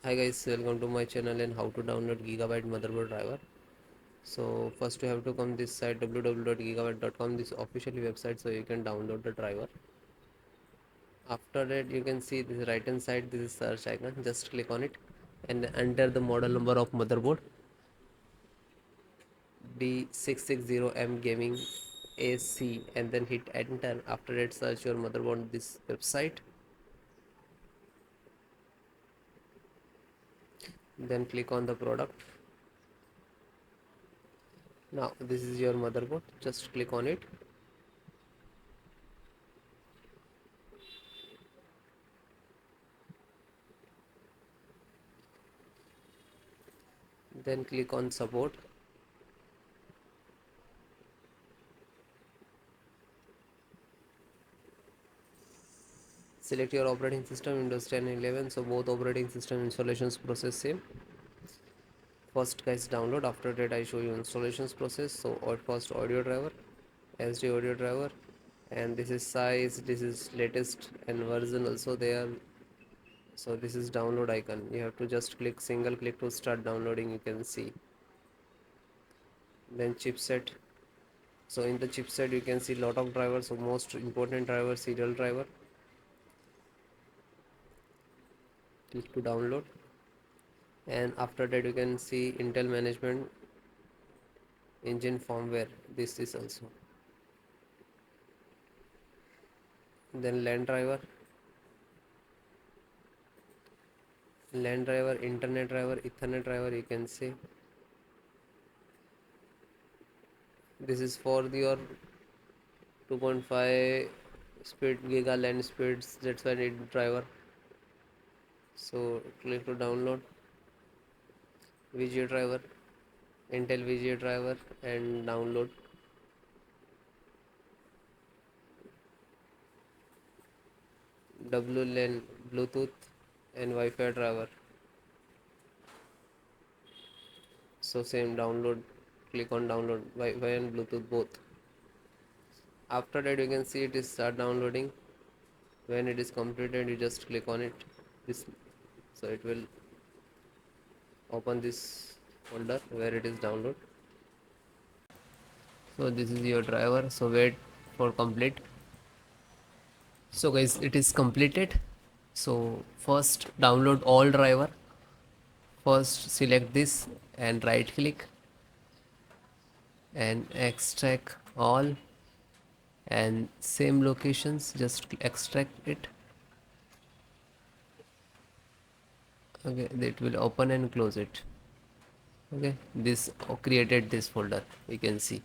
Hi guys, welcome to my channel and how to download Gigabyte motherboard driver. So first you have to come this site www.gigabyte.com, this official website, so you can download the driver. After that you can see this right hand side, this is search icon, just click on it and enter the model number of motherboard B660M gaming AC and then hit enter. After that search your motherboard on this website, then click on the product. Now this is your motherboard, just click on it. Then click on support. Select your operating system, Windows 10 and 11. So both operating system installations process same. First guys download, after that I show you installations process. So first audio driver, SD audio driver, and this is size, this is latest and version also there. So this is download icon, you have to just click single click to start downloading, you can see. Then chipset, so in the chipset you can see lot of drivers. So most important driver, serial driver, click to download. And after that you can see Intel management engine firmware, this is also. Then LAN driver, internet driver, ethernet driver, you can see. This is for your 2.5 speed giga LAN speeds, that's why need driver. So click to download VGA driver, Intel VGA driver, and download. WLAN, Bluetooth and Wi-Fi driver. So same download, click on download Wi-Fi and Bluetooth both. After that you can see it is start downloading. When it is completed you just click on it, this, so it will open this folder where it is download. So this is your driver, so wait for complete. So guys, it is completed. So first download all driver. First select this and right click and extract all, and same locations just extract it. Okay, it will open and close it. Okay, this created this folder, you can see.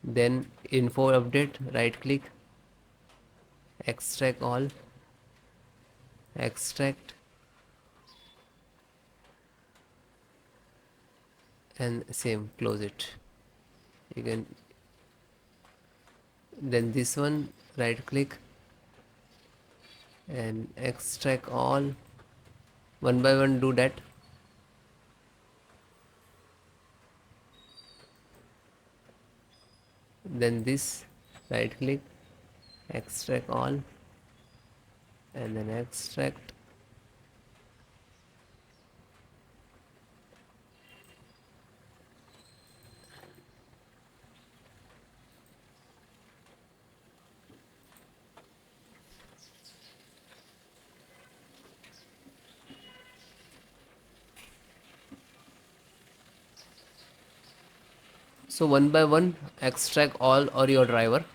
Then info update, right click, extract all, extract, and same close it. You can, then this one right click and extract all, one by one do that. Then this right click, extract all, and then extract. So one by one extract all or your driver.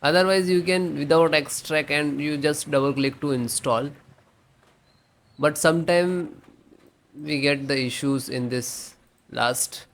Otherwise you can without extract and you just double click to install. But sometime we get the issues in this last.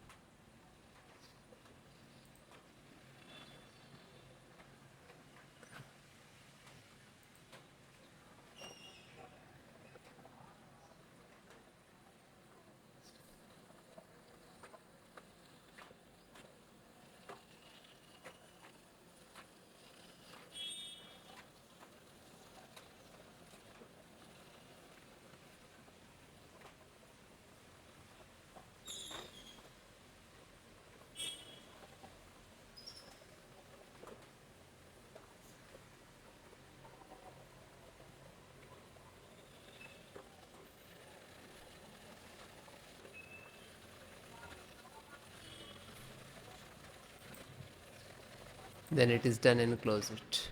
Then it is done and close it.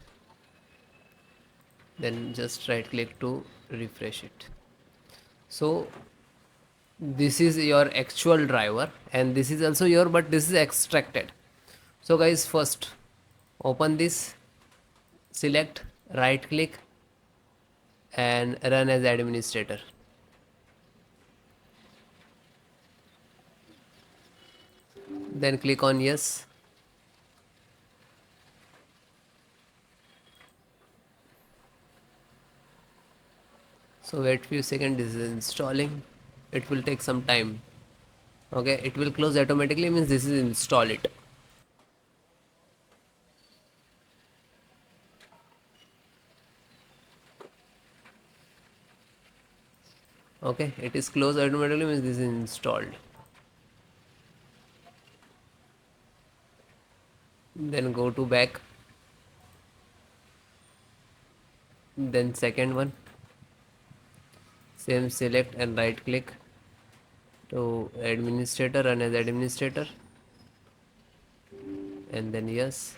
Then just right click to refresh it. So this is your actual driver and this is also your, but this is extracted. So guys, first open this, select, right click and run as administrator. Then click on yes. So wait few seconds, this is installing. It will take some time. Okay, it will close automatically, means this is install it. Okay, it is closed automatically, means this is installed. Then go to back. Then second one, same, select and right click to administrator, run as administrator, and then yes.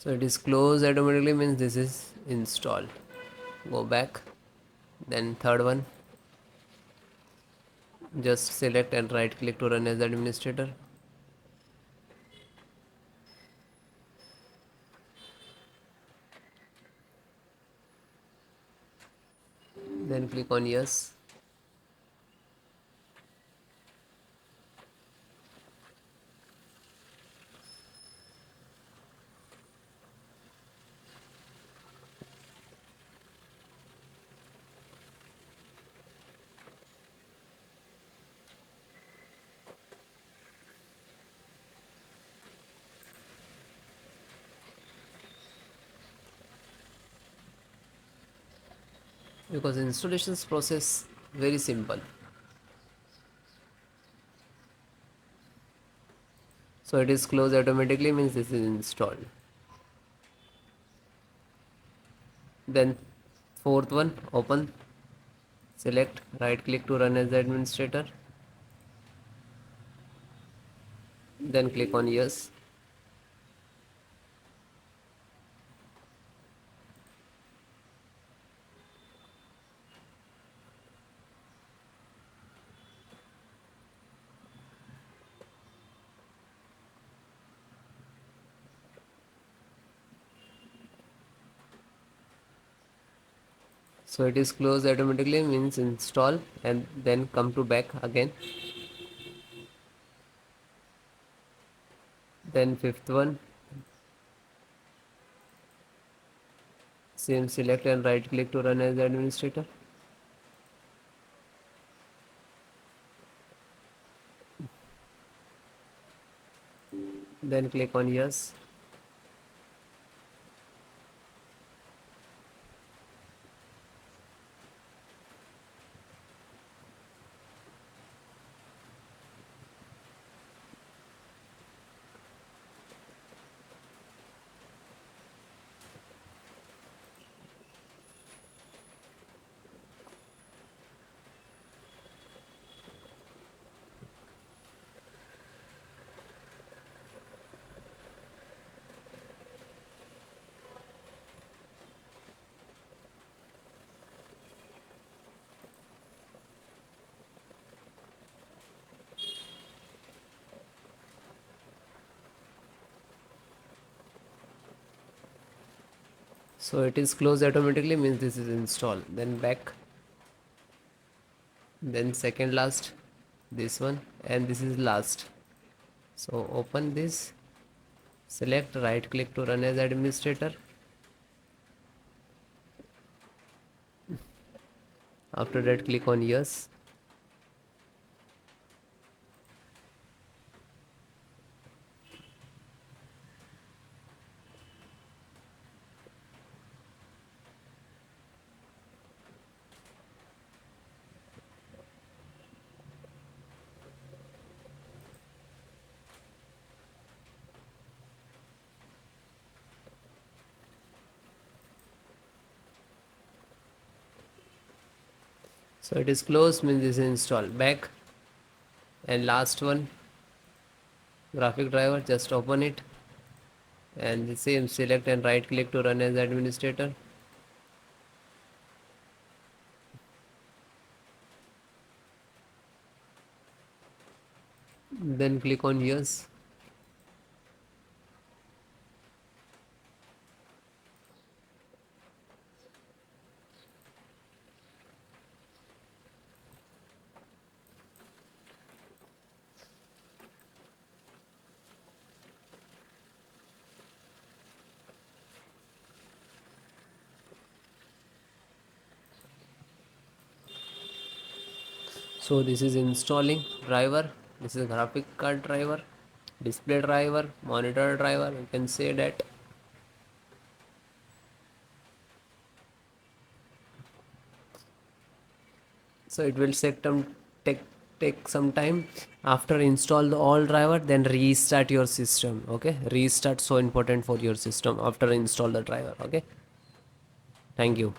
So it is closed automatically, means this is installed. Go back. Then third one, just select and right click to run as administrator. Then click on yes. Because installations process very simple. So it is closed automatically, means this is installed. Then fourth one, open, select, right click to run as administrator. Then click on yes. So it is closed automatically, means install, and then come to back again. Then fifth one, same, select and right click to run as administrator. Then click on yes. So it is closed automatically, means this is installed. Then back. Then second last, this one, and this is last. So open this, select, right click to run as administrator. After that, click on yes. So it is closed means this is installed. Back and last one, graphic driver, just open it and the same, select and right click to run as administrator. Then click on yes. So this is installing driver. This is graphic card driver, display driver, monitor driver. You can say that. So it will take take some time. After install the all driver, then restart your system. Okay, restart so important for your system after install the driver. Okay, thank you.